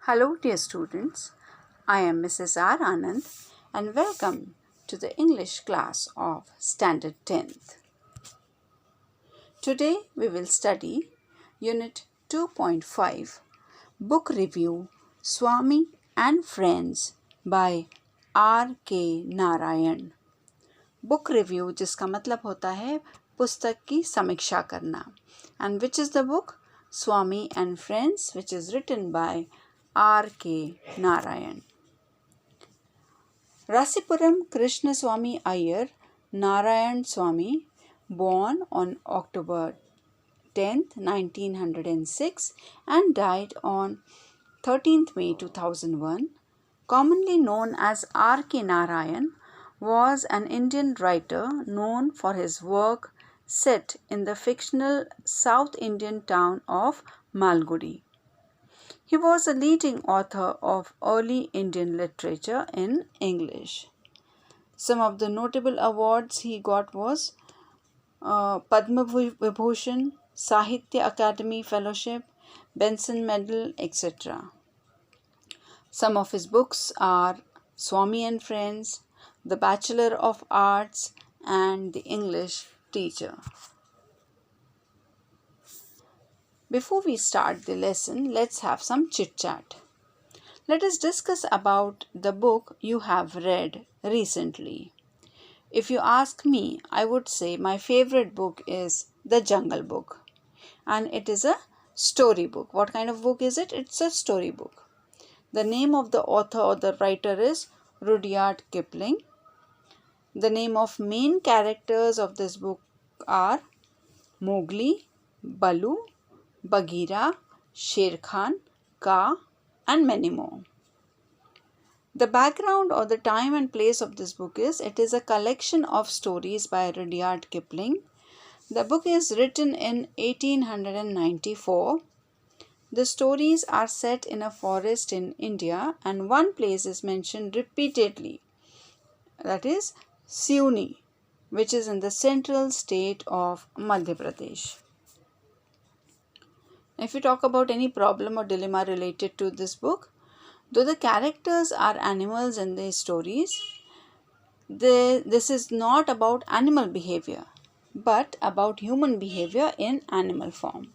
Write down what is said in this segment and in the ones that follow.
Hello dear students, I am Mrs. R. Anand and welcome to the English class of Standard 10th. Today we will study Unit 2.5 Book Review Swami and Friends by R. K. Narayan. Book review जिसका मतलब होता है पुस्तक की समीक्षा करना. And which is the book? Swami and Friends, which is written by R. K. Narayan. Rasipuram Krishna Swami Iyer Narayan Swami, born on October 10th, 1906 and died on 13th May 2001, commonly known as R. K. Narayan, was an Indian writer known for his work set in the fictional South Indian town of Malgudi. He was a leading author of early Indian literature in English. Some of the notable awards he got was Padma Vibhushan, Sahitya Academy Fellowship, Benson Medal, etc. Some of his books are Swami and Friends, The Bachelor of Arts, and The English Teacher. Before we start the lesson, let's have some chit-chat. Let us discuss about the book you have read recently. If you ask me, I would say my favorite book is The Jungle Book. And it is a story book. What kind of book is it? It's a story book. The name of the author or the writer is Rudyard Kipling. The name of main characters of this book are Mowgli, Baloo, Bagheera, Sher Khan, Kaa, and many more. The background or the time and place of this book is, it is a collection of stories by Rudyard Kipling. The book is written in 1894. The stories are set in a forest in India and one place is mentioned repeatedly, that is Siuni, which is in the central state of Madhya Pradesh. If we talk about any problem or dilemma related to this book, though the characters are animals in these stories, this is not about animal behavior, but about human behavior in animal form.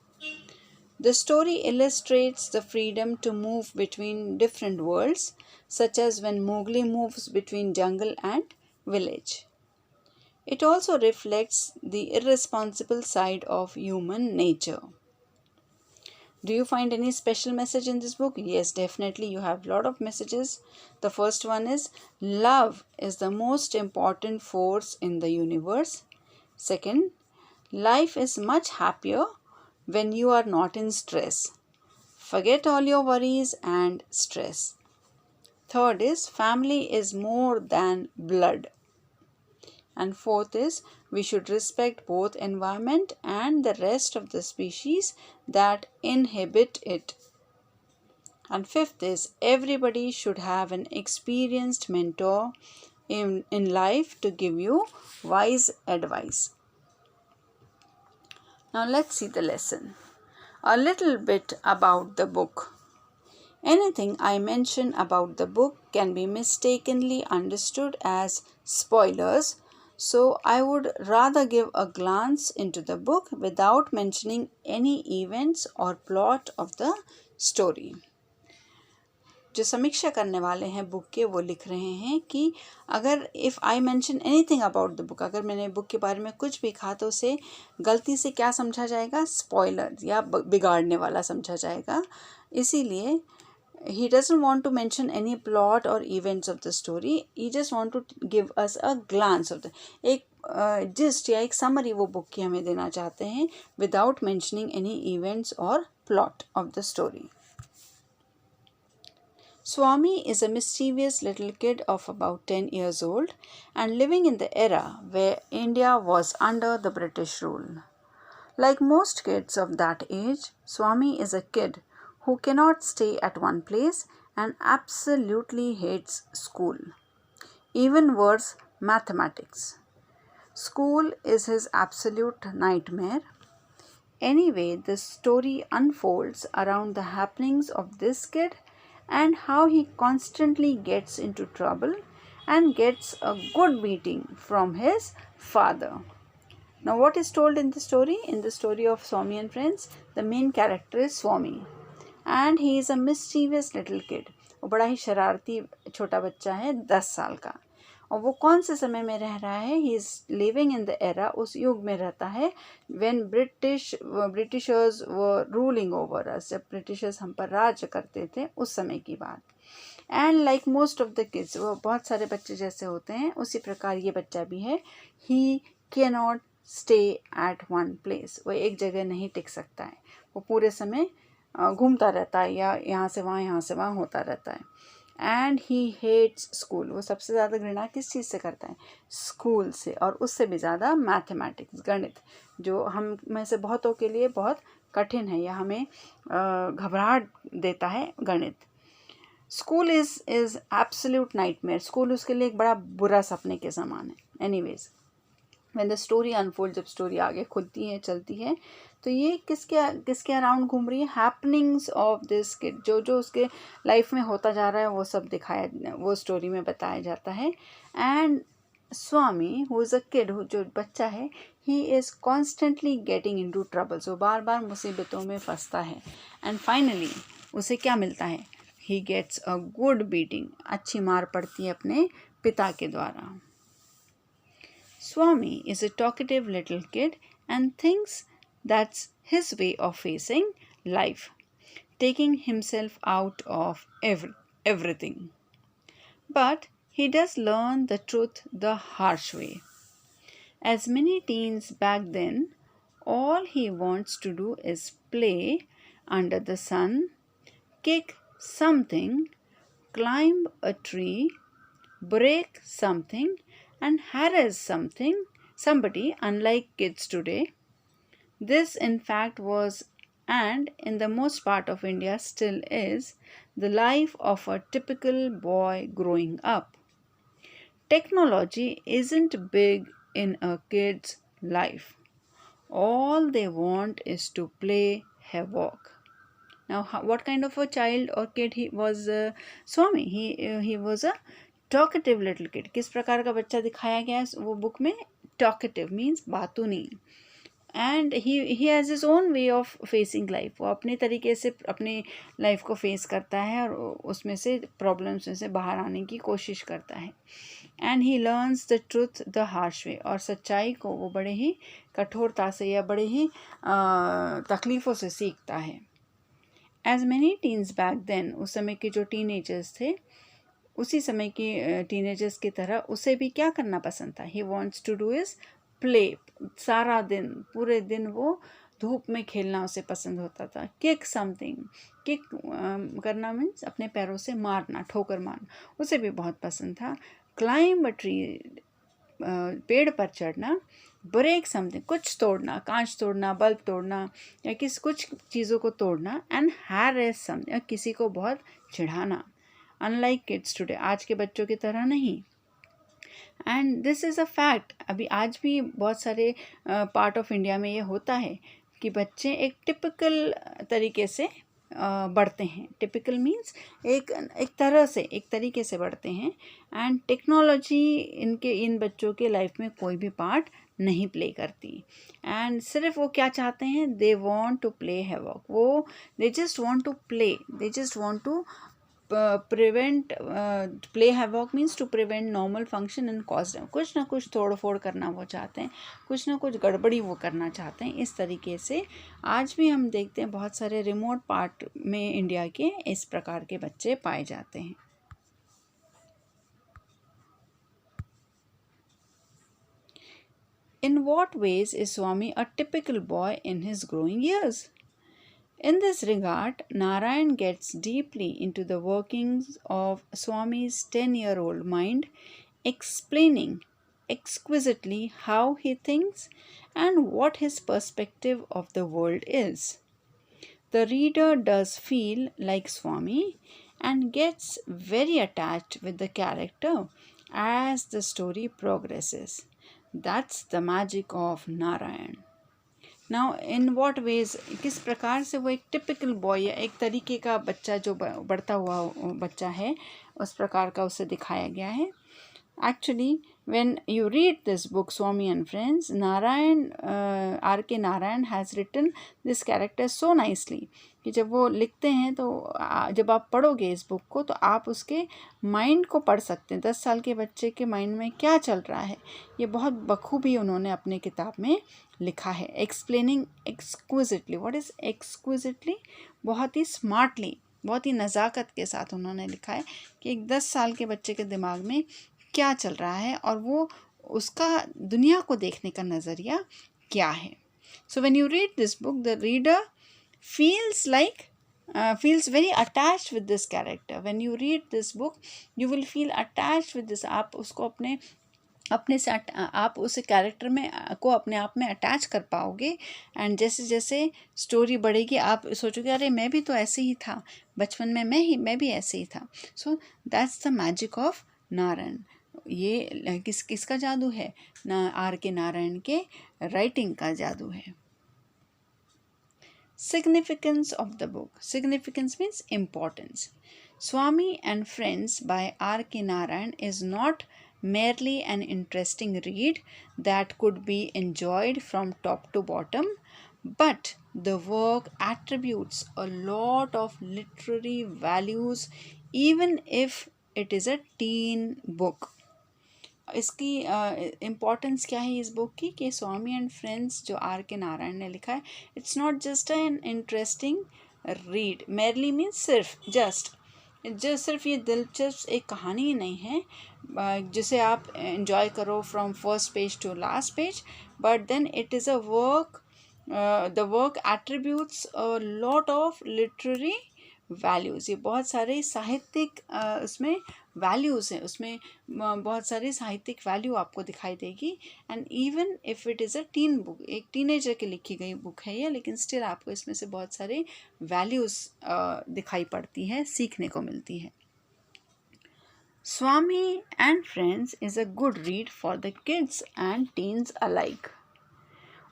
The story illustrates the freedom to move between different worlds, such as when Mowgli moves between jungle and village. It also reflects the irresponsible side of human nature. Do you find any special message in this book? Yes, definitely you have a lot of messages. The first one is, love is the most important force in the universe. Second, life is much happier when you are not in stress. Forget all your worries and stress. Third is, family is more than blood. And fourth is, we should respect both environment and the rest of the species that inhabit it. And fifth is, everybody should have an experienced mentor in life to give you wise advice. Now let's see the lesson. A little bit about the book. Anything I mention about the book can be mistakenly understood as spoilers, so I would rather give a glance into the book without mentioning any events or plot of the story. जो समीक्षा करने वाले हैं book के, वो लिख रहे हैं कि अगर if I mention anything about the book, अगर मैंने बुक के बारे में कुछ भी कहा तो उसे गलती से क्या समझा जाएगा? स्पॉइलर या बिगाड़ने वाला समझा जाएगा. इसीलिए he doesn't want to mention any plot or events of the story. He just want to give us a glance of the एक gist या एक summary वो book की हमें देना चाहते हैं without mentioning any events or plot of the story. Swami is a mischievous little kid of about 10 years old and living in the era where India was under the British rule. Like most kids of that age, Swami is a kid who cannot stay at one place and absolutely hates school. Even worse, mathematics. School is his absolute nightmare. Anyway, the story unfolds around the happenings of this kid and how he constantly gets into trouble and gets a good beating from his father. Now, what is told in the story? In the story of Swami and Friends, the main character is Swami, and he is a mischievous little kid. वो बड़ा ही शरारती छोटा बच्चा है, 10 साल का. और वो कौन से समय में रह रहा है? He is living in the era, उस युग में रहता है when Britishers were ruling over us, जब ब्रिटिशर्स हम पर राज करते थे, उस समय की बात. And like most of the kids, वो बहुत सारे बच्चे जैसे होते हैं, उसी प्रकार ये बच्चा भी है. He can not stay at one place, वो एक जगह नहीं टिक सकता है. वो पूरे समय घूमता रहता है, या यहाँ से वहाँ होता रहता है. एंड ही हेट्स स्कूल, वो सबसे ज़्यादा घृणा किस चीज़ से करता है? स्कूल से, और उससे भी ज़्यादा मैथमेटिक्स, गणित, जो हम में से बहुतों के लिए बहुत कठिन है या हमें घबराहट देता है गणित. School is absolute nightmare, school उसके लिए एक बड़ा बुरा सपने के समान है. Anyways, when the story unfold, जब स्टोरी आगे खुलती है, चलती है, तो ये किसके अराउंड घूम रही है? हैपनिंग्स ऑफ दिस किड, जो उसके लाइफ में होता जा रहा है वो सब वो स्टोरी में बताया जाता है. And Swami, who is a kid, जो बच्चा है, he is constantly getting into troubles, वो बार बार मुसीबतों में फंसता है. एंड फाइनली उसे क्या मिलता है? He gets a good beating, अच्छी मार पड़ती है अपने पिता के द्वारा. Swami is a talkative little kid and thinks that's his way of facing life, taking himself out of everything. But he does learn the truth the harsh way. As many teens back then, all he wants to do is play under the sun, kick something, climb a tree, break something, and harass somebody, unlike kids today. This in fact was, and in the most part of India still is, the life of a typical boy growing up. Technology isn't big in a kid's life. All they want is to play havoc. Now, what kind of a child or kid he was? Swami, he was a talkative little kid. किस प्रकार का बच्चा दिखाया गया है वो book में? Talkative means बातूनी. And he has his own way of facing life, वो अपने तरीके से अपनी लाइफ को फेस करता है और उसमें से प्रॉब्लम्स में से बाहर आने की कोशिश करता है. And he learns the truth the harsh way, और सच्चाई को वो बड़े ही कठोरता से या बड़े ही तकलीफ़ों से सीखता है. As many teens back then, उस समय के जो टीनेजर्स थे, उसी समय की टीनेजर्स की तरह उसे भी क्या करना पसंद था? He wants to do is play. सारा दिन, पूरे दिन वो धूप में खेलना उसे पसंद होता था. किक समथिंग, किक करना मीन्स अपने पैरों से मारना, ठोकर मारना, उसे भी बहुत पसंद था. क्लाइंब अ ट्री, पेड़ पर चढ़ना. ब्रेक समथिंग, कुछ तोड़ना, कांच तोड़ना, बल्ब तोड़ना, या कुछ चीज़ों को तोड़ना. एंड हैरेस समथिंग, किसी को बहुत चिढ़ाना. अनलाइक किड्स टुडे, आज के बच्चों की तरह नहीं. And this is a fact. अभी आज भी बहुत सारे पार्ट ऑफ इंडिया में ये होता है कि बच्चे एक टिपिकल तरीके से बढ़ते हैं. टिपिकल मीन्स एक तरीके से बढ़ते हैं. एंड टेक्नोलॉजी इन बच्चों के लाइफ में कोई भी पार्ट नहीं प्ले करती. एंड सिर्फ वो क्या चाहते हैं? They want to play havoc. वो they just want to play, they just want to prevent. Play havoc means to prevent normal function and cause. कुछ ना कुछ तोड़ फोड़ करना वो चाहते हैं, कुछ ना कुछ गड़बड़ी वो करना चाहते हैं. इस तरीके से आज भी हम देखते हैं बहुत सारे रिमोट पार्ट में इंडिया के इस प्रकार के बच्चे पाए जाते हैं. In what ways is Swami a typical boy in his growing years? In this regard, Narayan gets deeply into the workings of Swami's 10-year-old mind, explaining exquisitely how he thinks and what his perspective of the world is. The reader does feel like Swami and gets very attached with the character as the story progresses. That's the magic of Narayan. Now in what veg, किस प्रकार से वो एक typical boy या एक तरीके का बच्चा जो बढ़ता हुआ बच्चा है उस प्रकार का उसे दिखाया गया है. Actually, when you read this book, Swami and Friends, Narayan, R.K. Narayan has written this character so nicely कि जब वो लिखते हैं तो जब आप पढ़ोगे इस बुक को तो आप उसके माइंड को पढ़ सकते हैं. 10 साल के बच्चे के माइंड में क्या चल रहा है ये बहुत बखूबी उन्होंने अपने किताब में लिखा है. Explaining exquisitely. What is exquisitely? बहुत ही स्मार्टली, बहुत ही नज़ाकत के साथ उन्होंने लिखा है कि एक 10 साल के बच्चे के दिमाग में क्या चल रहा है और वो उसका दुनिया को देखने का नज़रिया क्या है. So when you read this book the reader feels very attached with this character. When you read this book you will feel attached with this. आप उसको अपने से आप उस कैरेक्टर में को अपने आप में अटैच कर पाओगे. एंड जैसे जैसे स्टोरी बढ़ेगी आप सोचोगे अरे मैं भी तो ऐसे ही था बचपन में, मैं भी ऐसे ही था. So that's the magic of Narayan. ये किसका जादू है? R.K. नारायण के राइटिंग का जादू है. Significance of the book. Significance means importance. Swami and Friends by R.K. Narayan is not merely an interesting read that could be enjoyed from top to bottom, but the work attributes a lot of literary values even if it is a teen book. इसकी importance क्या है इस book की कि स्वामी and friends जो R.K. Narayan ने लिखा है, it's not just an interesting read. Merely means सिर्फ ये दिलचस्प एक कहानी ही नहीं है जिसे आप एंजॉय करो from first page to last page, but then it is a work. The work attributes a lot of literary values. ये बहुत सारे साहित्यिक उसमें वैल्यूज़ हैं, उसमें बहुत सारी साहित्यिक वैल्यू आपको दिखाई देगी. And even if it is a tin book, एक टीनेजर की लिखी गई बुक है ये, लेकिन स्टिल आपको इसमें से बहुत सारे वैल्यूज़ दिखाई पड़ती है, सीखने को मिलती है. Swami and Friends is a good read for the kids and teens alike.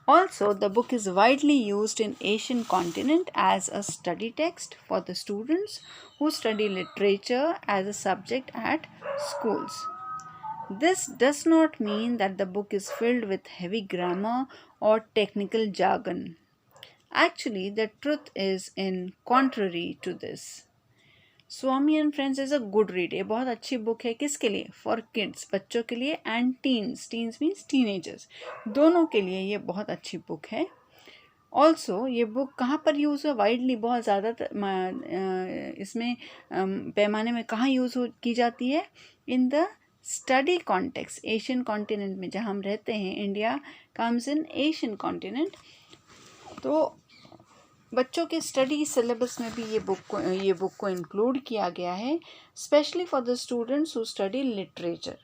Also, the book is widely used in Asian continent as a study text for the students who study literature as a subject at schools. This does not mean that the book is filled with heavy grammar or technical jargon. Actually, the truth is in contrary to this. Swami and friends is a good read. ये बहुत अच्छी book है किसके लिए? For kids, बच्चों के लिए, and teens means teenagers, दोनों के लिए ये बहुत अच्छी बुक है. ऑल्सो ये बुक कहाँ पर यूज़ हुआ? वाइडली, बहुत ज़्यादा इसमें पैमाने में कहाँ यूज़ की जाती है? In the study context. Asian continent में जहाँ हम रहते हैं, India comes in Asian continent, तो बच्चों के स्टडी सिलेबस में भी ये बुक को इंक्लूड किया गया है. Specially for the students who study literature,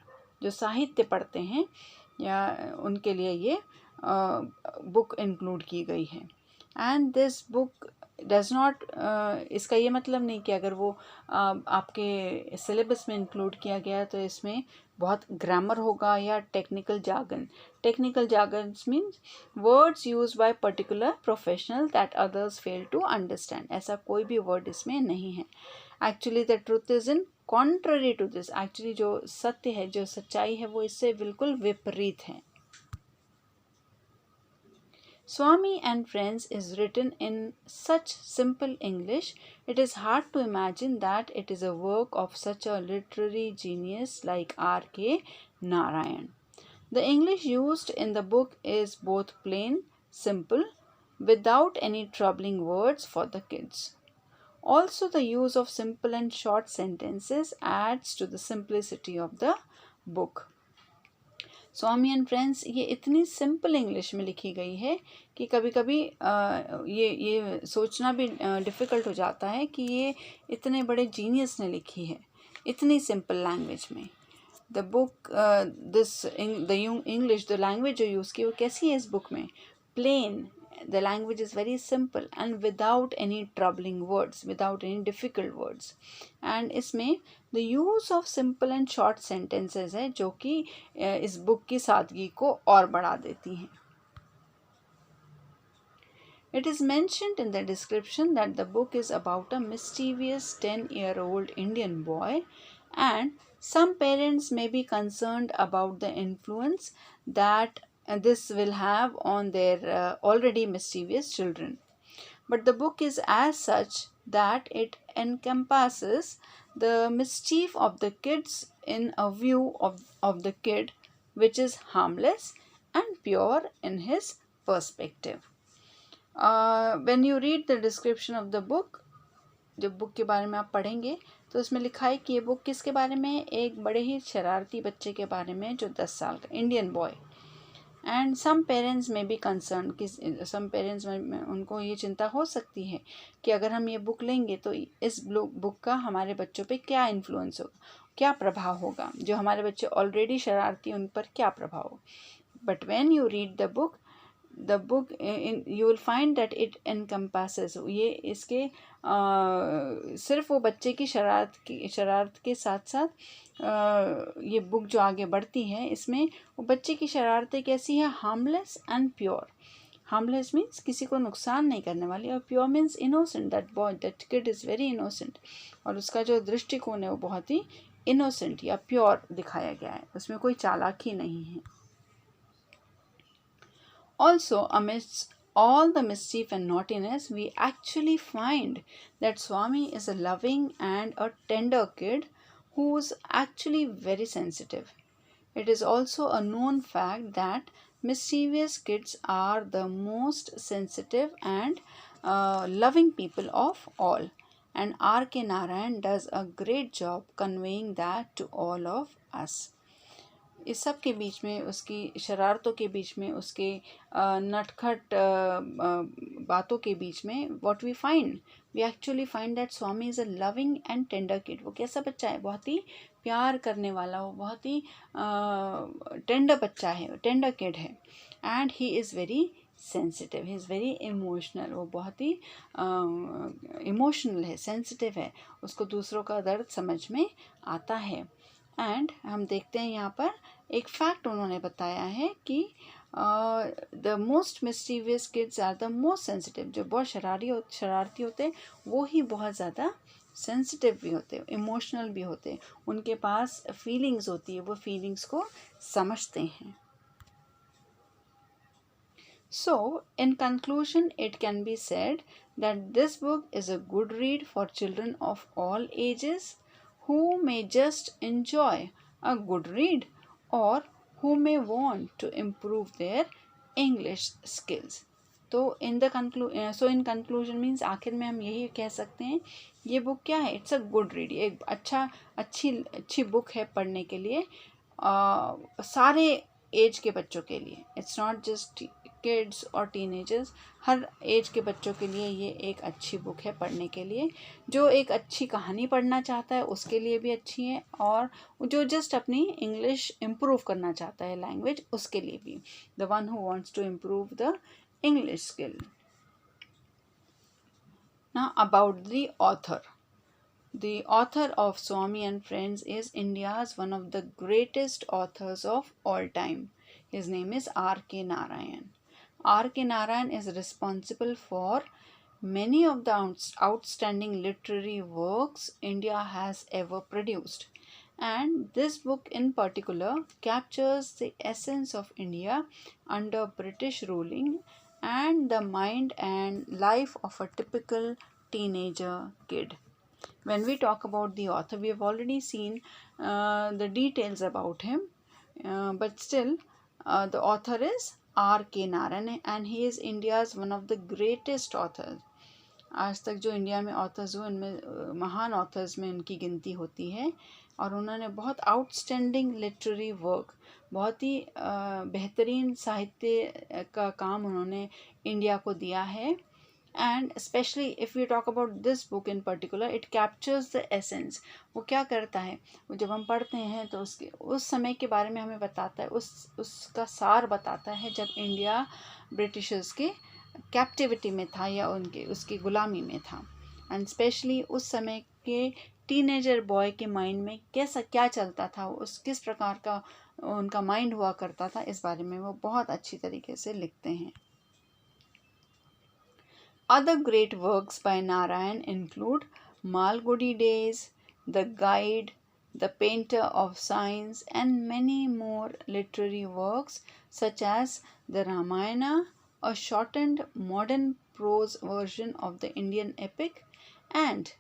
जो साहित्य पढ़ते हैं या उनके लिए ये बुक इंक्लूड की गई है. And this book does not, इसका ये मतलब नहीं कि अगर वो आपके सिलेबस में इंक्लूड किया गया तो इसमें बहुत ग्रामर होगा या technical jargon. Technical jargons means words use by particular professional that others fail to understand. ऐसा कोई भी वर्ड इसमें नहीं है. Actually the truth is in contrary to this. Actually जो सत्य है, जो सच्चाई है, वो इससे बिल्कुल विपरीत है. Swami and Friends is written in such simple English, it is hard to imagine that it is a work of such a literary genius like R.K. Narayan. The English used in the book is both plain, simple, without any troubling words for the kids. Also, the use of simple and short sentences adds to the simplicity of the book. Swami and friends ये इतनी simple English में लिखी गई है कि कभी कभी ये सोचना भी डिफ़िकल्ट हो जाता है कि ये इतने बड़े जीनियस ने लिखी है इतनी सिंपल लैंग्वेज में. The book the English, the language जो यूज़ की वो कैसी है इस बुक में? Plane. The language is very simple and without any troubling words, without any difficult words. And इसमें the use of simple and short sentences है जो कि इस बुक की सादगी को और बढ़ा देती हैं. It is mentioned in the description that the book is about a mischievous 10-year-old Indian boy, and some parents may be concerned about the influence that this will have on their already mischievous children. But the book is as such that it encompasses the mischief of the kids in a view of the kid which is harmless and pure in his perspective. When you read the description of the book, जब book के बारे में आप पढ़ेंगे तो उसमें लिखा है कि ये बुक किसके बारे में है, एक बड़े ही शरारती बच्चे के बारे में जो 10 साल का Indian boy. And some parents may be concern कि सम पेरेंट्स में उनको ये चिंता हो सकती है कि अगर हम ये बुक लेंगे तो इस बुक का हमारे बच्चों पे क्या इन्फ्लुएंस होगा, क्या प्रभाव होगा, जो हमारे बच्चे ऑलरेडी शरारती उन पर क्या प्रभाव होगा। But when you read the book you will find that it encompasses, ये इसके सिर्फ वो बच्चे की शरारत के साथ साथ ये बुक जो आगे बढ़ती है इसमें वो बच्चे की शरारतें कैसी है, harmless and pure. Harmless means किसी को नुकसान नहीं करने वाली, और pure means innocent, that kid is very innocent, और उसका जो दृष्टिकोण है वो बहुत ही इनोसेंट या प्योर दिखाया गया है, उसमें कोई चालाकी नहीं है। Also, amidst all the mischief and naughtiness, we actually find that Swami is a loving and a tender kid who's actually very sensitive. It is also a known fact that mischievous kids are the most sensitive and loving people of all. And R.K. Narayan does a great job conveying that to all of us. इस सब के बीच में, उसकी शरारतों के बीच में, उसके नटखट बातों के बीच में, what we actually find that Swami is a loving and tender kid. वो कैसा बच्चा है, बहुत ही प्यार करने वाला, वो बहुत ही टेंडर बच्चा है, टेंडर किड है। And he is very sensitive, he is very emotional, वो बहुत ही इमोशनल है, सेंसिटिव है, उसको दूसरों का दर्द समझ में आता है। एंड हम देखते हैं यहाँ पर एक फैक्ट उन्होंने बताया है कि the most mischievous kids are the most sensitive. जो बहुत शरारती होते हैं वो ही बहुत ज़्यादा सेंसिटिव भी होते हैं, इमोशनल भी होते हैं, उनके पास फीलिंग्स होती है, वो फीलिंग्स को समझते हैं। So, in conclusion, it can be said that this book is a good read for children of all ages who may just enjoy a good read or who may want to improve their English skills. तो in conclusion means आखिर में हम यही कह सकते हैं, ये book क्या है, इट्स अ गुड रीड, एक अच्छी बुक है पढ़ने के लिए, सारे एज के बच्चों के लिए। इट्स नॉट जस्ट किड्स और टीनेजर्स, हर एज के बच्चों के लिए ये एक अच्छी बुक है पढ़ने के लिए। जो एक अच्छी कहानी पढ़ना चाहता है उसके लिए भी अच्छी है, और जो जस्ट अपनी इंग्लिश इम्प्रूव करना चाहता है लैंग्वेज, उसके लिए भी, the one who wants to improve the English skill. Now about the author. The author of Swami and Friends is India's one of the greatest authors of all time. His name is R.K. Narayan. R.K. Narayan is responsible for many of the outstanding literary works India has ever produced. And this book in particular captures the essence of India under British ruling and the mind and life of a typical teenager kid. When we talk about the author, we have already seen the details about him, but still the author is R.K. Narayan, and he is India's one of the greatest authors. आज तक जो India में authors हुए उनमें महान authors में उनकी गिनती होती है, और उन्होंने बहुत आउटस्टैंडिंग लिटरेरी वर्क, बहुत ही बेहतरीन साहित्य का काम उन्होंने इंडिया को दिया है। And especially if we talk about this book in particular, it captures the essence. वो क्या करता है, वो जब हम पढ़ते हैं तो उस समय के बारे में हमें बताता है, उसका सार बताता है जब इंडिया ब्रिटिशर्स के कैप्टिविटी में था या उसकी गुलामी में था। एंड स्पेशली उस समय के टीनेजर बॉय के माइंड में क्या चलता था, किस प्रकार का उनका माइंड हुआ करता था, इस बारे में वो बहुत अच्छी तरीके से लिखते हैं। Other great works by Narayan include Malgudi Days, The Guide, The Painter of Science, and many more literary works such as the Ramayana, a shortened modern prose version of the Indian epic, and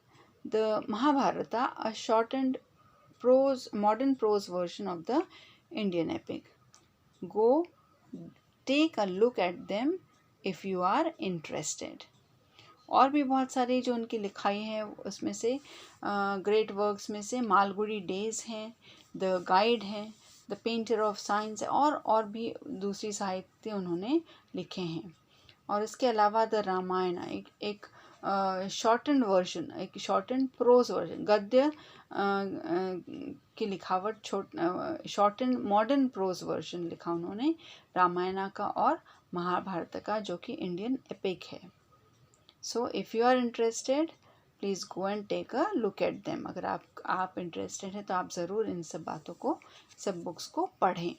the Mahabharata, a shortened modern prose version of the Indian epic. Go take a look at them if you are interested. और भी बहुत सारे जो उनकी लिखाई है उसमें से ग्रेट वर्क्स में से मालगुडी डेज हैं, द गाइड है, द पेंटर ऑफ साइंस है, और भी दूसरी साहित्य उन्होंने लिखे हैं. और इसके अलावा द रामायण एक शॉर्टन वर्जन, एक शॉर्टन प्रोज वर्जन, गद्य की लिखावट शॉर्टन मॉडर्न प्रोज वर्जन लिखा उन्होंने रामायण का और महाभारत का, जो कि इंडियन एपिक है. So if you are interested, please go and take a look at them. अगर आप interested हैं तो आप ज़रूर इन सब बातों को, सब बुक्स को पढ़ें.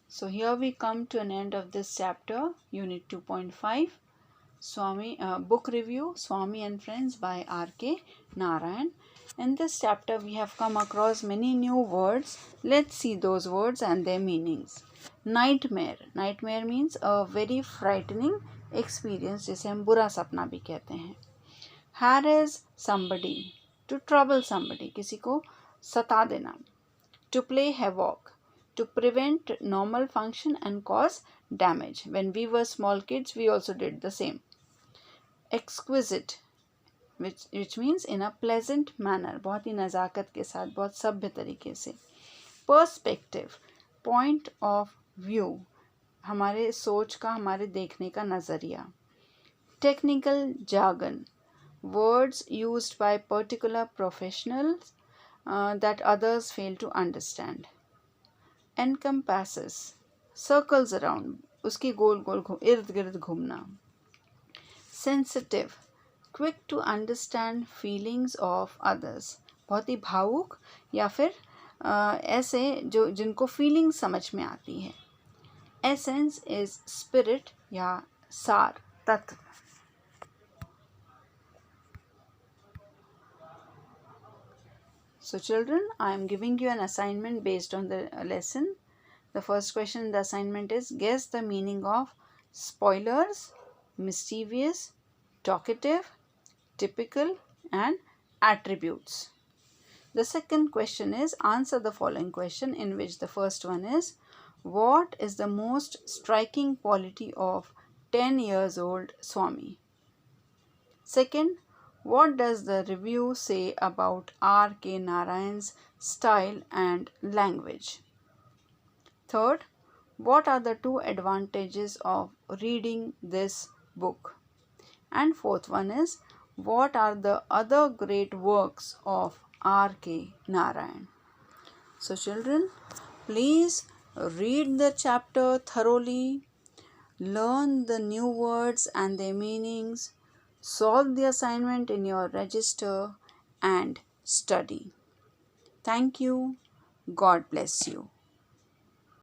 So here we come to an end of this chapter, Unit 2.5, Swami book review, Swami and Friends by R.K. Narayan. In this chapter we have come across many new words. Let's see those words and their meanings. Nightmare. Nightmare means a very frightening experience, जिसे हम बुरा सपना भी कहते हैं. Harass somebody, to trouble somebody, किसी को सता देना. To play havoc, to prevent normal function and cause damage. When we were small kids, we also did the same. Exquisite, which means in a pleasant manner, बहुत ही नज़ाकत के साथ, बहुत सभ्य तरीके से. Perspective, point of view, हमारे सोच का, हमारे देखने का नज़रिया. Technical jargon, words used by particular professionals that others fail to understand. Encompasses, circles around, उसकी गोल गोल इर्द गिर्द घूमना. Sensitive, quick to understand feelings of others, बहुत ही भावुक या फिर ऐसे जो जिनको फीलिंग समझ में आती है. Essence is spirit या सार, तत्व. So children, I am giving you an assignment based on the lesson. The first question in the assignment is, guess the meaning of spoilers, mischievous, talkative, typical, and attributes. The second question is, answer the following question, in which the first one is, what is the most striking quality of 10 years old Swami? Second, what does the review say about R.K. Narayan's style and language? Third, what are the two advantages of reading this book? And fourth one is, what are the other great works of R.K. Narayan? So children, please read the chapter thoroughly, learn the new words and their meanings, solve the assignment in your register, and study. Thank you. God bless you.